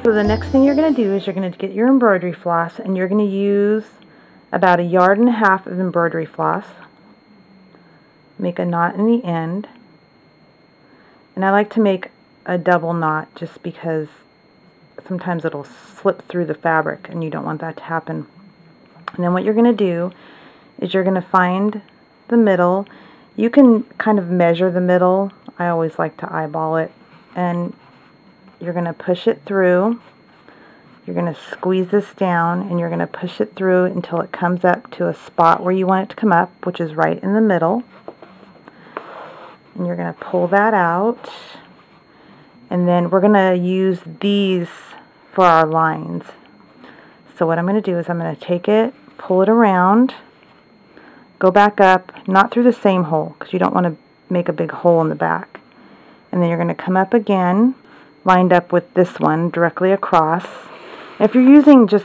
So the next thing you're going to do is you're going to get your embroidery floss, and you're going to use about 1.5 yards of embroidery floss. Make a knot in the end, and I like to make a double knot just because sometimes it'll slip through the fabric and you don't want that to happen. And then what you're going to do is you're going to find the middle. You can kind of measure the middle. I always like to eyeball it, and you're going to push it through. You're going to squeeze this down, and you're going to push it through until it comes up to a spot where you want it to come up, which is right in the middle. And you're going to pull that out, and then we're going to use these for our lines. So what I'm going to do is I'm going to take it, pull it around, go back up, not through the same hole because you don't want to make a big hole in the back. And then you're going to come up again, lined up with this one directly across. If you're using just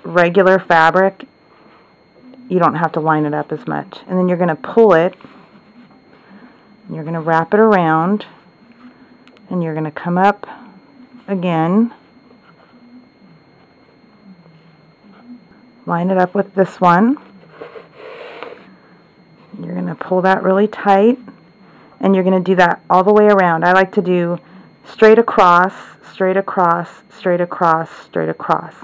regular fabric, you don't have to line it up as much. And then you're going to pull it, and you're going to wrap it around, and you're going to come up again, line it up with this one. You're going to pull that really tight, and you're going to do that all the way around. I like to do straight across, straight across, straight across, straight across.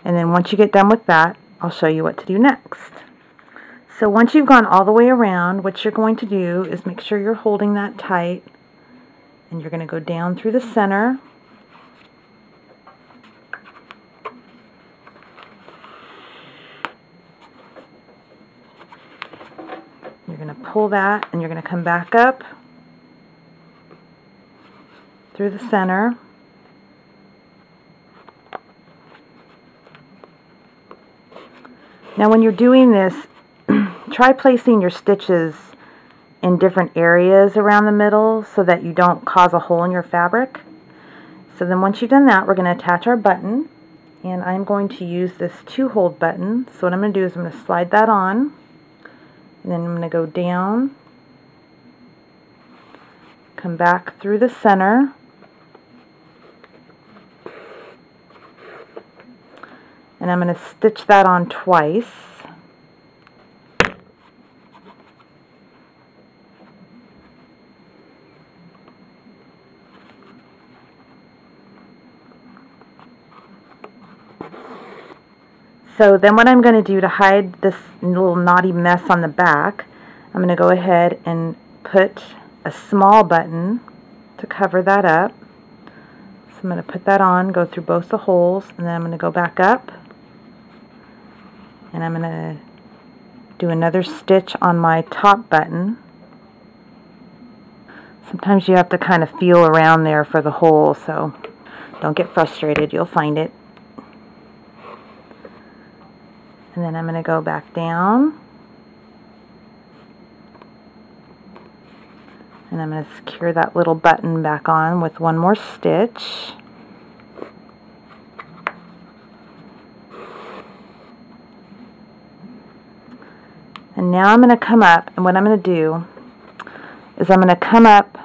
And then once you get done with that, I'll show you what to do next. So once you've gone all the way around, what you're going to do is make sure you're holding that tight, and you're going to go down through the center. You're going to pull that, and you're going to come back up through the center. Now when you're doing this, try placing your stitches in different areas around the middle so that you don't cause a hole in your fabric. So then once you've done that, we're going to attach our button, and I'm going to use this 2-hole button. So what I'm going to do is I'm going to slide that on, and then I'm going to go down, come back through the center, and I'm going to stitch that on twice. So then what I'm going to do to hide this little knotty mess on the back, I'm going to go ahead and put a small button to cover that up. So I'm going to put that on, go through both the holes, and then I'm going to go back up, and I'm going to do another stitch on my top button. Sometimes you have to kind of feel around there for the hole, so don't get frustrated, you'll find it. And then I'm going to go back down, and I'm going to secure that little button back on with one more stitch. And now I'm going to come up, and what I'm going to do is I'm going to come up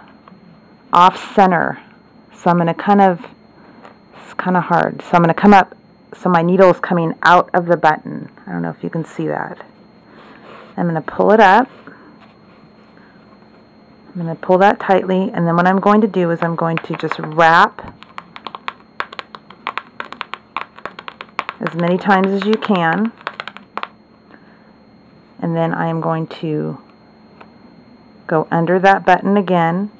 off center. So I'm going to it's kind of hard. So I'm going to come up so my needle is coming out of the button. I don't know if you can see that. I'm going to pull it up. I'm going to pull that tightly, and then what I'm going to do is I'm going to just wrap as many times as you can, and then I'm going to go under that button again,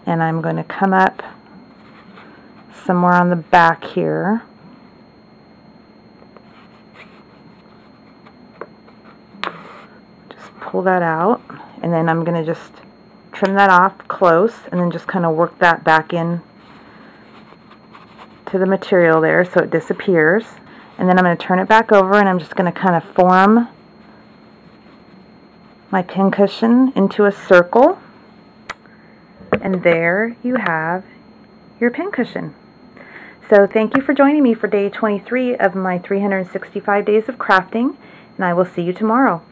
and I'm going to come up somewhere on the back here. Just pull that out, and then I'm going to just trim that off close, and then just kind of work that back in to the material there so it disappears. And then I'm going to turn it back over, and I'm just going to kind of form my pincushion into a circle, and there you have your pincushion. So thank you for joining me for day 23 of my 365 days of crafting, and I will see you tomorrow.